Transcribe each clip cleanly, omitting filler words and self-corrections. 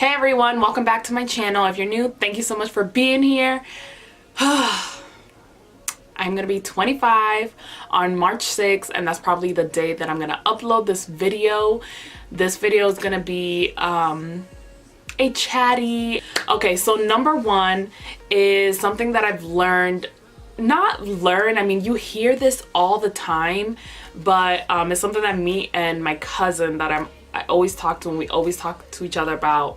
Hey everyone, welcome back to my channel. If you're new, thank you so much for being here. I'm gonna be 25 on March 6th, and that's probably the day that I'm gonna upload this video. This video is gonna be a chatty. Okay, so number one is something that I've learned. I mean, you hear this all the time, but it's something that me and my cousin that I always talk to, and we always talk to each other about,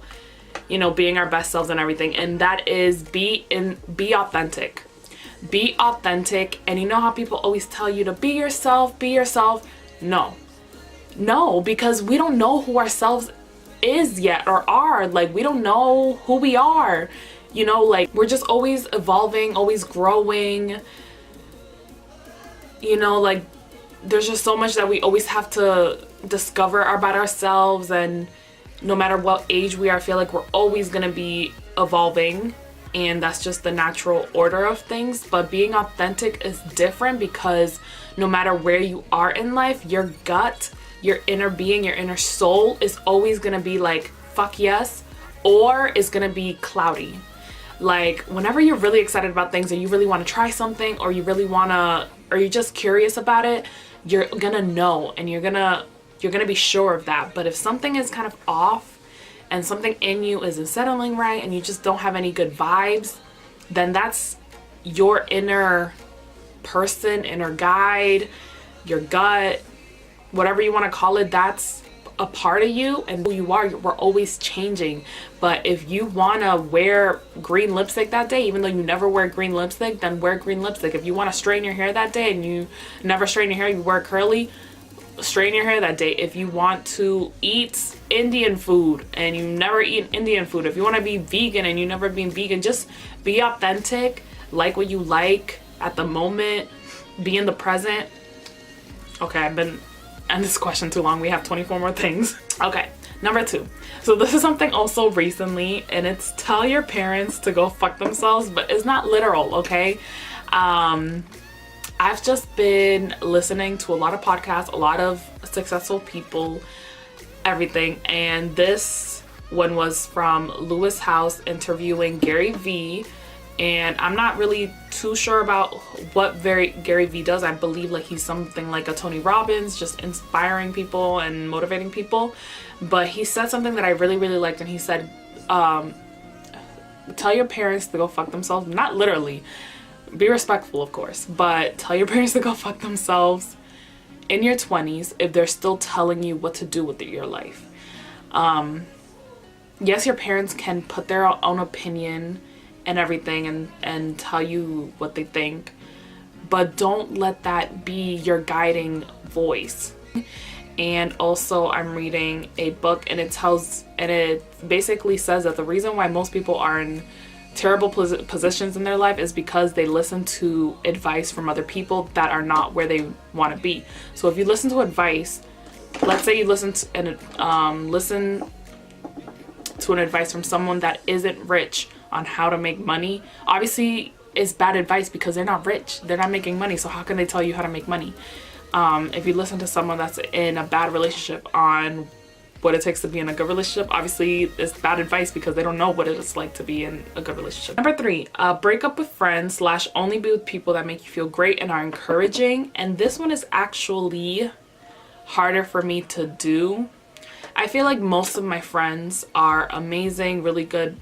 you know, being our best selves and everything, and that is be authentic. Be authentic. And you know how people always tell you to be yourself, be yourself? No, because we don't know who ourselves is yet, or are. Like, we don't know who we are, you know, like we're just always evolving, always growing, you know, like there's just so much that we always have to discover about ourselves. And no matter what age we are, I feel like we're always gonna be evolving, and that's just the natural order of things. But being authentic is different, because no matter where you are in life, your gut, your inner being, your inner soul is always gonna be like, fuck yes, or it's gonna be cloudy. Like, whenever you're really excited about things, or you really want to try something, or you're just curious about it, you're gonna know, and you're gonna be sure of that. But if something is kind of off, and something in you isn't settling right, and you just don't have any good vibes, then that's your inner person, inner guide, your gut, whatever you want to call it. That's a part of you, and who you are. We're always changing. But if you want to wear green lipstick that day, even though you never wear green lipstick, then wear green lipstick. If you want to straighten your hair that day and you never straighten your hair, you wear curly, straighten your hair that day. If you want to eat Indian food and you never eat Indian food, if you want to be vegan and you never been vegan, just be authentic, like what you like at the moment, be in the present. Okay, I've been on this question too long. We have 24 more things. Okay, number two. So this is something also recently, and it's tell your parents to go fuck themselves, but it's not literal, okay? I've just been listening to a lot of podcasts, a lot of successful people, everything, and this one was from Lewis House interviewing Gary Vee. And I'm not really too sure about what Gary Vee does. I believe like he's something like a Tony Robbins, just inspiring people and motivating people. But he said something that I really, really liked, and he said, tell your parents to go fuck themselves. Not literally. Be respectful, of course, but tell your parents to go fuck themselves in your 20s if they're still telling you what to do with your life. Yes, your parents can put their own opinion and everything and tell you what they think, but don't let that be your guiding voice. And also, I'm reading a book, and it basically says that the reason why most people are in terrible positions in their life is because they listen to advice from other people that are not where they want to be. So if you listen to advice, let's say you listen to an advice from someone that isn't rich on how to make money, obviously it's bad advice, because they're not rich, they're not making money, so how can they tell you how to make money? If you listen to someone that's in a bad relationship on what it takes to be in a good relationship, obviously it's bad advice, because they don't know what it's like to be in a good relationship. Number three, break up with friends / only be with people that make you feel great and are encouraging. And this one is actually harder for me to do. I feel like most of my friends are amazing, really good,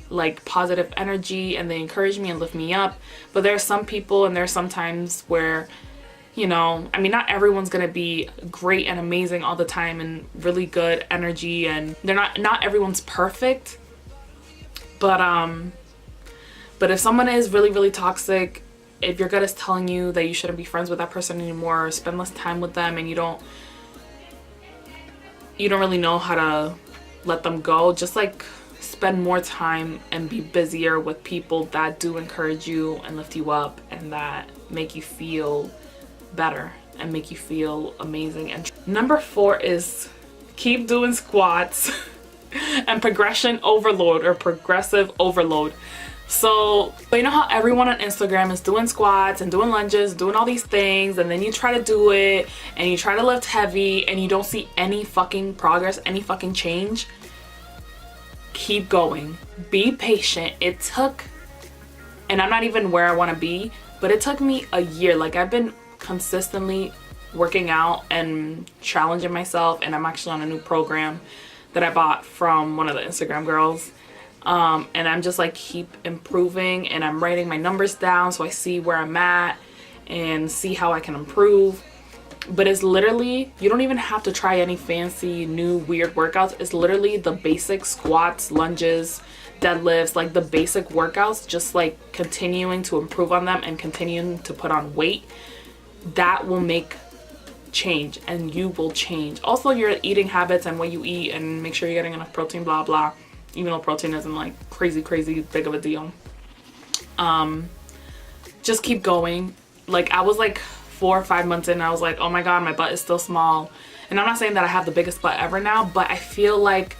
like positive energy, and they encourage me and lift me up. But there are some people, and there's some times where, you know, I mean, not everyone's gonna be great and amazing all the time and really good energy, and they're not everyone's perfect. But if someone is really, really toxic, if your gut is telling you that you shouldn't be friends with that person anymore, or spend less time with them, and you don't really know how to let them go, just like spend more time and be busier with people that do encourage you and lift you up, and that make you feel better and make you feel amazing. And number four is keep doing squats and progressive overload. So you know how everyone on Instagram is doing squats and doing lunges, doing all these things, and then you try to do it and you try to lift heavy and you don't see any fucking progress, any fucking change? keep going, be patient. It took, and I'm not even where I want to be, but it took me a year. Like, I've been consistently working out and challenging myself, and I'm actually on a new program that I bought from one of the Instagram girls. And I'm just like keep improving, and I'm writing my numbers down so I see where I'm at and see how I can improve. But it's literally, you don't even have to try any fancy new weird workouts. It's literally the basic squats, lunges, deadlifts, like the basic workouts, just like continuing to improve on them and continuing to put on weight. That will make change, and you will change. Also, your eating habits and what you eat, and make sure you're getting enough protein, blah blah, even though protein isn't like crazy big of a deal. Just keep going. Like, I was like 4 or 5 months in, and I was like, oh my god, my butt is still small. And I'm not saying that I have the biggest butt ever now, but I feel like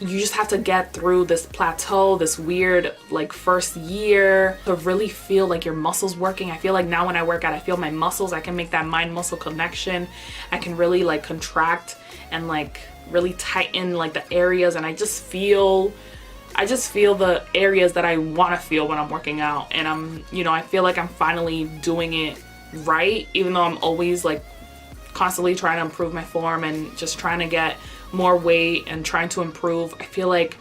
you just have to get through this plateau, this weird like first year, to really feel like your muscles working. I feel like now when I work out, I feel my muscles. I can make that mind muscle connection. I can really like contract and like really tighten like the areas, and I just feel the areas that I want to feel when I'm working out. And I feel like I'm finally doing it right, even though I'm always like constantly trying to improve my form and just trying to get more weight and trying to improve. I feel like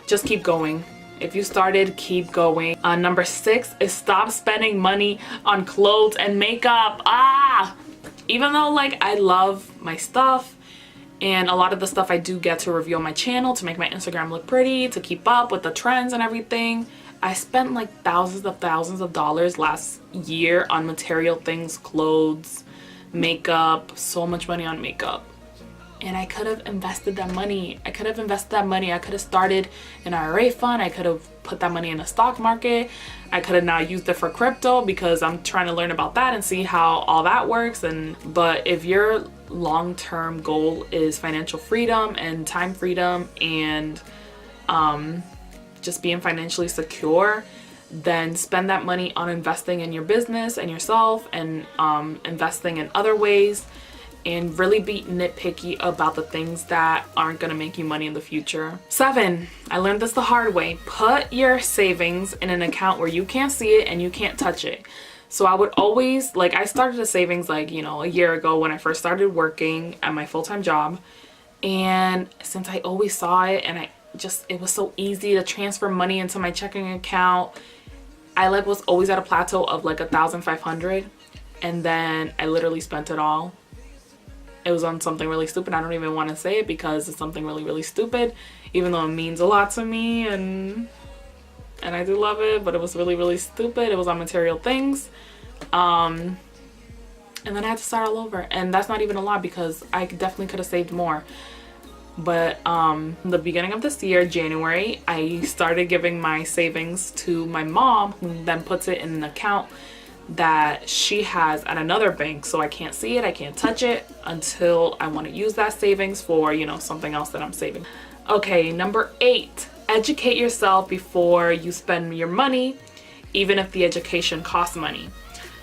just keep going. If you started, keep going. Number 6 is stop spending money on clothes and makeup. Even though like I love my stuff, and a lot of the stuff I do get to review on my channel to make my Instagram look pretty, to keep up with the trends and everything, I spent like thousands of dollars last year on material things, clothes, makeup, so much money on makeup. And I could have invested that money. I could have started an IRA fund. I could have put that money in the stock market. I could have now used it for crypto, because I'm trying to learn about that and see how all that works. But if your long-term goal is financial freedom and time freedom and just being financially secure, then spend that money on investing in your business and yourself, and investing in other ways, and really be nitpicky about the things that aren't gonna make you money in the future. 7, I learned this the hard way. Put your savings in an account where you can't see it and you can't touch it. So I would always, like, I started a savings like, a year ago when I first started working at my full-time job. And since I always saw it, and it was so easy to transfer money into my checking account, I like was always at a plateau of like 1,500, and then I literally spent it all. It was on something really stupid. I don't even want to say it because it's something really stupid, even though it means a lot to me, and I do love it, but it was really stupid. It was on material things. And then I had to start all over, and that's not even a lot because I definitely could have saved more. But in the beginning of this year, January, I started giving my savings to my mom, who then puts it in an account that she has at another bank, so I can't see it, I can't touch it until I want to use that savings for, something else that I'm saving. Okay, number 8, educate yourself before you spend your money, even if the education costs money.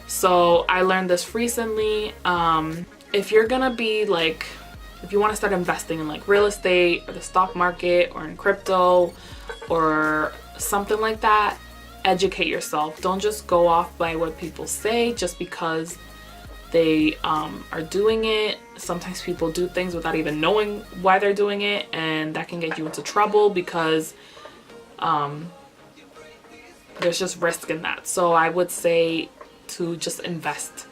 So I learned this recently. If you're gonna be like, if you want to start investing in like real estate or the stock market or in crypto or something like that, educate yourself. Don't just go off by what people say just because they are doing it. Sometimes people do things without even knowing why they're doing it, and that can get you into trouble because there's just risk in that. So I would say to just invest.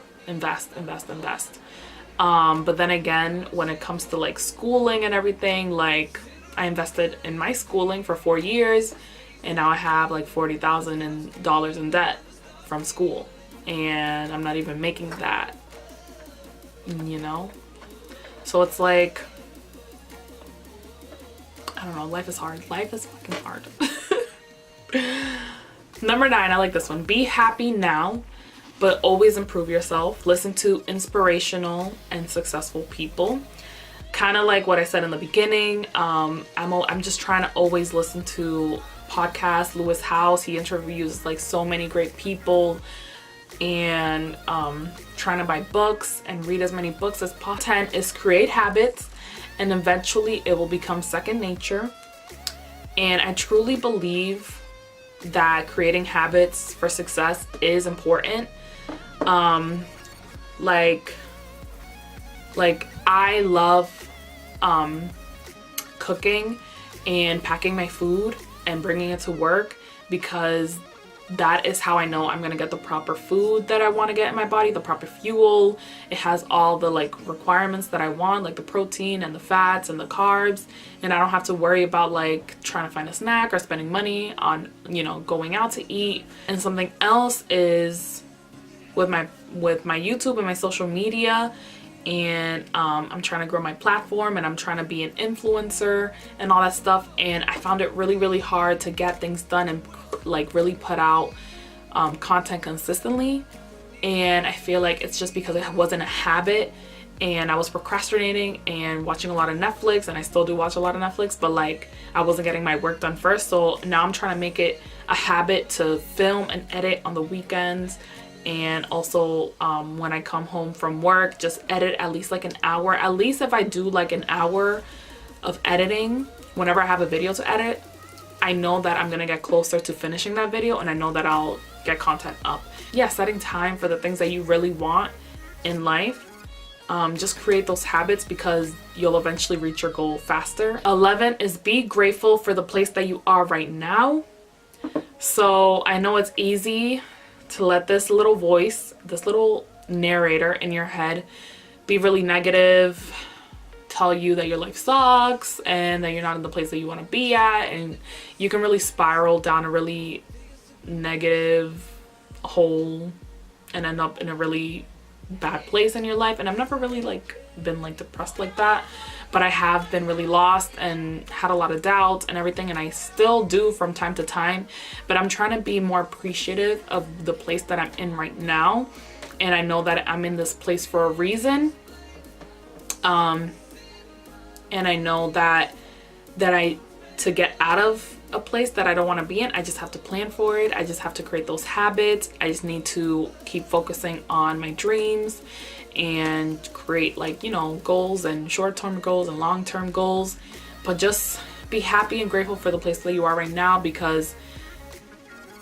But then again, when it comes to like schooling and everything, like I invested in my schooling for 4 years, and now I have like $40,000 in debt from school, and I'm not even making that, So it's like, I don't know, life is hard. Life is fucking hard. Number 9, I like this one. Be happy now, but always improve yourself. Listen to inspirational and successful people. Kind of like what I said in the beginning. I'm just trying to always listen to podcasts. Lewis House, he interviews like so many great people, and trying to buy books and read as many books as possible. 10 is create habits, and eventually it will become second nature. And I truly believe that creating habits for success is important. Like I love cooking and packing my food and bringing it to work, because that is how I know I'm gonna get the proper food that I want to get in my body, the proper fuel. It has all the like requirements that I want, like the protein and the fats and the carbs, and I don't have to worry about like trying to find a snack or spending money on, you know, going out to eat. And something else is with my YouTube and my social media, and I'm trying to grow my platform, and I'm trying to be an influencer and all that stuff. And I found it really hard to get things done and like really put out content consistently. And I feel like it's just because it wasn't a habit, and I was procrastinating and watching a lot of Netflix, and I still do watch a lot of Netflix, but like I wasn't getting my work done first. So now I'm trying to make it a habit to film and edit on the weekends. And also when I come home from work, just edit at least like an hour. At least if I do like an hour of editing whenever I have a video to edit, I know that I'm gonna get closer to finishing that video, and I know that I'll get content up. Yeah, setting time for the things that you really want in life. Just create those habits, because you'll eventually reach your goal faster. 11 is be grateful for the place that you are right now. So I know it's easy to let this little voice, this little narrator in your head be really negative, tell you that your life sucks and that you're not in the place that you want to be at, and you can really spiral down a really negative hole and end up in a really bad place in your life. And I've never really like been like depressed like that, but I have been really lost and had a lot of doubts and everything, and I still do from time to time. But I'm trying to be more appreciative of the place that I'm in right now, and I know that I'm in this place for a reason. And I know that to get out of a place that I don't want to be in, I just have to plan for it. I just have to create those habits. I just need to keep focusing on my dreams and create like, you know, goals and short-term goals and long-term goals. But just be happy and grateful for the place that you are right now, because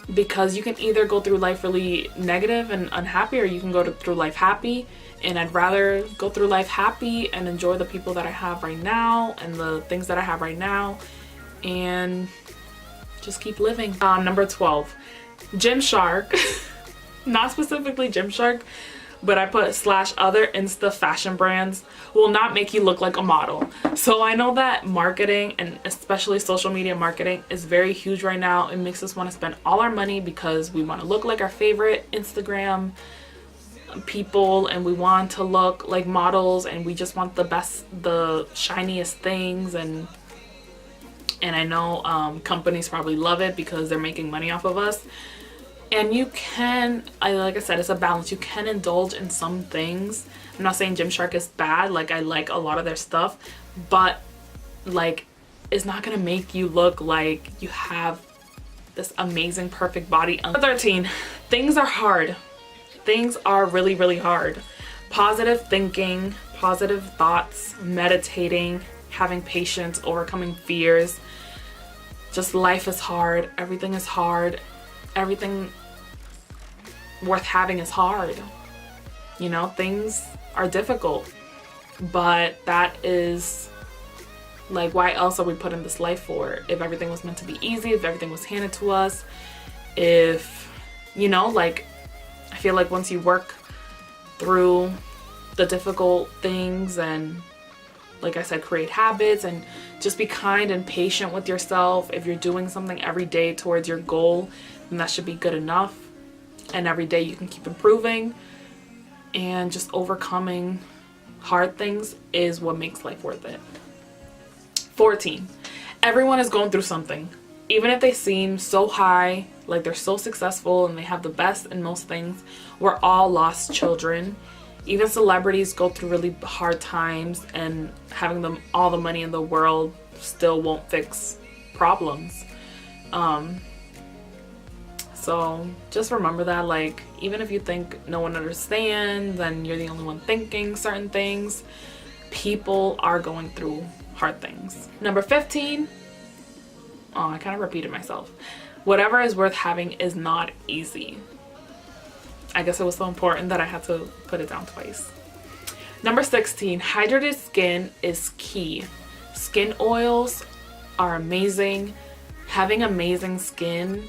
you can either go through life really negative and unhappy, or you can go through life happy. And I'd rather go through life happy and enjoy the people that I have right now and the things that I have right now, and just keep living. Number 12, Gymshark. Not specifically Gymshark, but I put / other Insta fashion brands will not make you look like a model. So I know that marketing, and especially social media marketing, is very huge right now. It makes us want to spend all our money because we want to look like our favorite Instagram people, and we want to look like models, and we just want the best, the shiniest things. And I know companies probably love it because they're making money off of us. And you can, like I said, it's a balance. You can indulge in some things. I'm not saying Gymshark is bad. Like, I like a lot of their stuff, but like, it's not gonna make you look like you have this amazing, perfect body. Number 13, things are hard. Things are really hard. Positive thinking, positive thoughts, meditating, having patience, overcoming fears. Just life is hard. Everything is hard. Everything worth having is hard. You know, things are difficult, but that is like, why else are we put in this life for? If everything was meant to be easy, if everything was handed to us, if, you know, like, I feel like once you work through the difficult things and, like I said, create habits and just be kind and patient with yourself. If you're doing something every day towards your goal, then that should be good enough. And every day you can keep improving, and just overcoming hard things is what makes life worth it. 14, everyone is going through something. Even if they seem so high, like they're so successful and they have the best in most things, we're all lost children. Even celebrities go through really hard times, and having all the money in the world still won't fix problems. So just remember that, like, even if you think no one understands and you're the only one thinking certain things, people are going through hard things. Number 15, Oh, I kind of repeated myself. Whatever is worth having is not easy. I guess it was so important that I had to put it down twice. Number 16, hydrated skin is key. Skin oils are amazing. Having amazing skin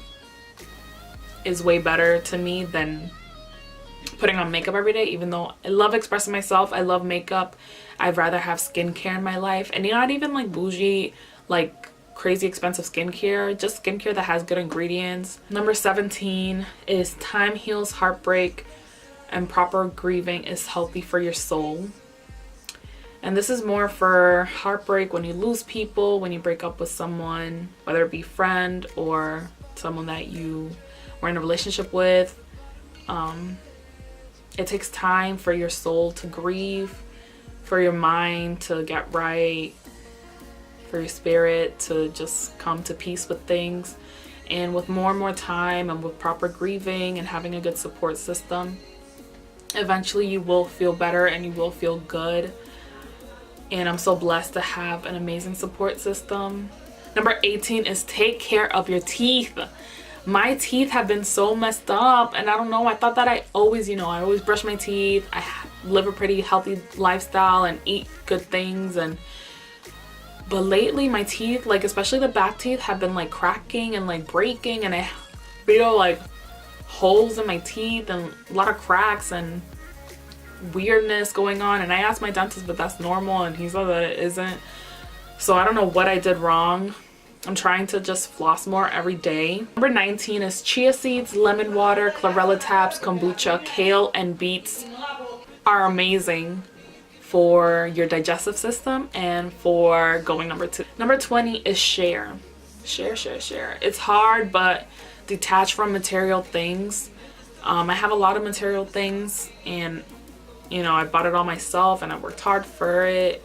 is way better to me than putting on makeup every day, even though I love expressing myself. I love makeup. I'd rather have skincare in my life, and not even like bougie, like crazy expensive skincare, just skincare that has good ingredients. Number 17 is time heals heartbreak, and proper grieving is healthy for your soul. And this is more for heartbreak when you lose people, when you break up with someone, whether it be friend or someone that you were in a relationship with. It takes time for your soul to grieve, for your mind to get right, for your spirit to just come to peace with things. And with more and more time and with proper grieving and having a good support system, eventually you will feel better and you will feel good. And I'm so blessed to have an amazing support system. Number 18 is take care of your teeth. My teeth have been so messed up, and I don't know, I thought that I always brush my teeth. I live a pretty healthy lifestyle and eat good things, but lately my teeth, like especially the back teeth, have been like cracking and like breaking, and I feel like holes in my teeth and a lot of cracks and weirdness going on. And I asked my dentist, but that's normal, and he said that it isn't. So I don't know what I did wrong. I'm trying to just floss more every day. Number 19 is chia seeds, lemon water, chlorella tabs, kombucha, kale, and beets are amazing for your digestive system and for going number 2. Number 20 is share. Share. It's hard, but detach from material things. I have a lot of material things, and I bought it all myself, and I worked hard for it.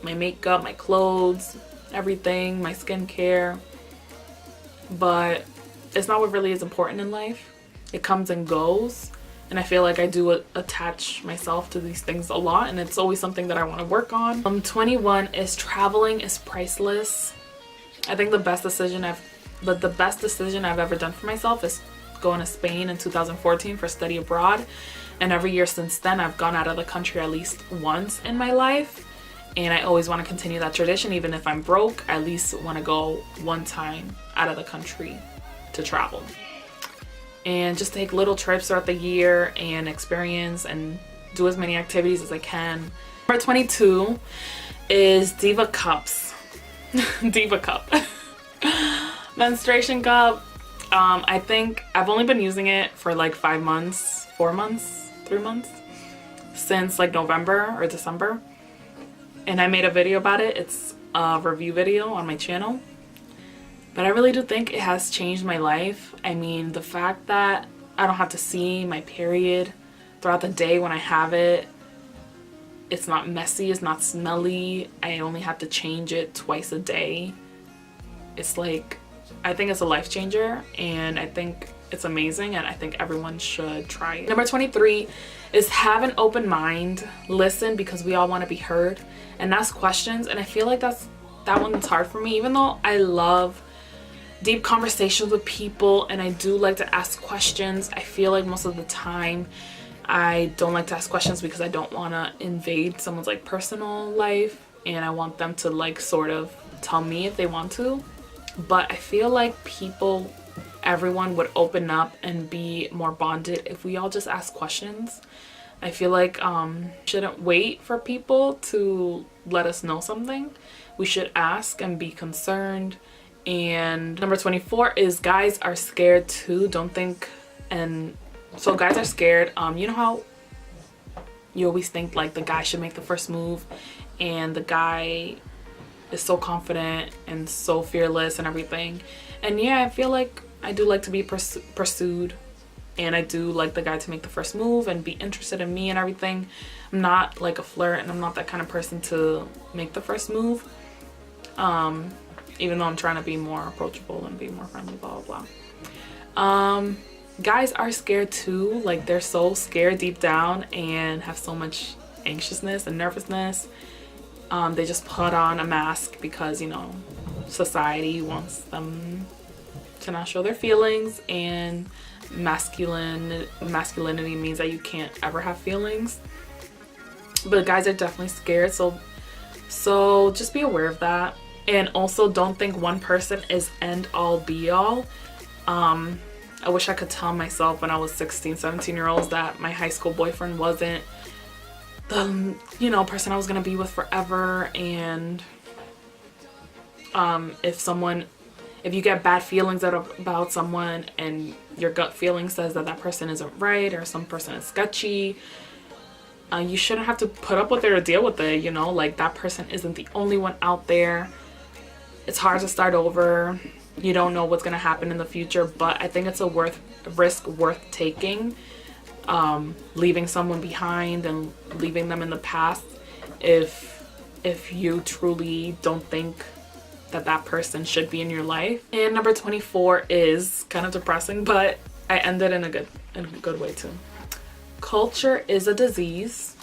My makeup, my clothes, everything, my skincare. But it's not what really is important in life. It comes and goes. And I feel like I do attach myself to these things a lot, and it's always something that I want to work on. 21 is traveling is priceless. I think the best decision I've ever done for myself is going to Spain in 2014 for study abroad. And every year since then, I've gone out of the country at least once in my life. And I always want to continue that tradition. Even if I'm broke, I at least want to go one time out of the country to travel. And just take little trips throughout the year and experience and do as many activities as I can. Number 22 is Diva Cups. Diva Cup. Menstruation cup. I think I've only been using it for like 5 months, 4 months, 3 months, since like November or December. And I made a video about it. It's a review video on my channel. But I really do think it has changed my life. I mean, the fact that I don't have to see my period throughout the day when I have it. It's not messy, it's not smelly. I only have to change it twice a day. It's like, I think it's a life changer, and I think it's amazing, and I think everyone should try it. Number 23 is have an open mind. Listen, because we all want to be heard, and ask questions. And I feel like that one's hard for me, even though I love deep conversations with people and I do like to ask questions. I feel like most of the time I don't like to ask questions because I don't want to invade someone's like personal life, and I want them to like sort of tell me if they want to. But I feel like everyone would open up and be more bonded if we all just ask questions. I feel like shouldn't wait for people to let us know something. We should ask and be concerned. And number 24 is guys are scared too. Don't think. And so guys are scared. You know how you always think like the guy should make the first move, and the guy is so confident and so fearless and everything. And yeah, I feel like I do like to be pursued, and I do like the guy to make the first move and be interested in me and everything. I'm not like a flirt, and I'm not that kind of person to make the first move, even though I'm trying to be more approachable and be more friendly, blah blah blah. Guys are scared too. Like, they're so scared deep down and have so much anxiousness and nervousness. They just put on a mask because, you know, society wants them to not show their feelings, and masculinity means that you can't ever have feelings. But guys are definitely scared, so just be aware of that. And also don't think one person is end all be all. I wish I could tell myself when I was 16, 17 year olds that my high school boyfriend wasn't the, you know, person I was gonna be with forever. And if you get bad feelings about someone and your gut feeling says that that person isn't right or some person is sketchy, you shouldn't have to put up with it or deal with it, you know? Like, that person isn't the only one out there. It's hard to start over. You don't know what's gonna happen in the future, but I think it's a risk worth taking, leaving someone behind and leaving them in the past if you truly don't think that person should be in your life. And number 24 is kind of depressing, but I ended in a good way too. Culture is a disease,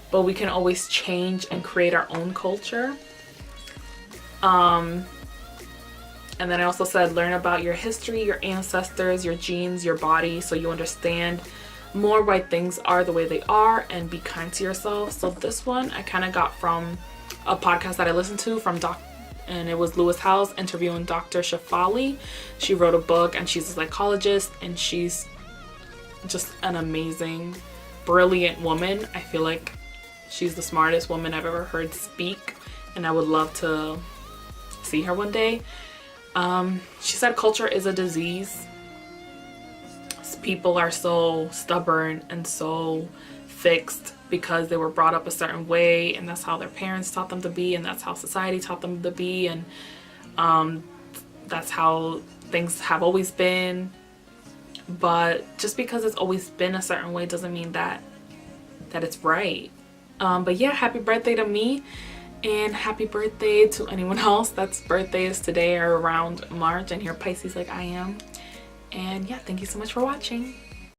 but we can always change and create our own culture. And then I also said learn about your history, your ancestors, your genes, your body, so you understand more why things are the way they are, and be kind to yourself. So this one I kind of got from a podcast that I listened to and it was Lewis Howes interviewing Dr. Shafali. She wrote a book and she's a psychologist, and she's just an amazing, brilliant woman. I feel like she's the smartest woman I've ever heard speak, and I would love to see her one day. She said culture is a disease. People are so stubborn and so fixed because they were brought up a certain way, and that's how their parents taught them to be, and that's how society taught them to be, and that's how things have always been. But just because it's always been a certain way doesn't mean that it's right. But yeah, happy birthday to me, and happy birthday to anyone else that's birthday is today or around March and you're Pisces like I am. And yeah, thank you so much for watching.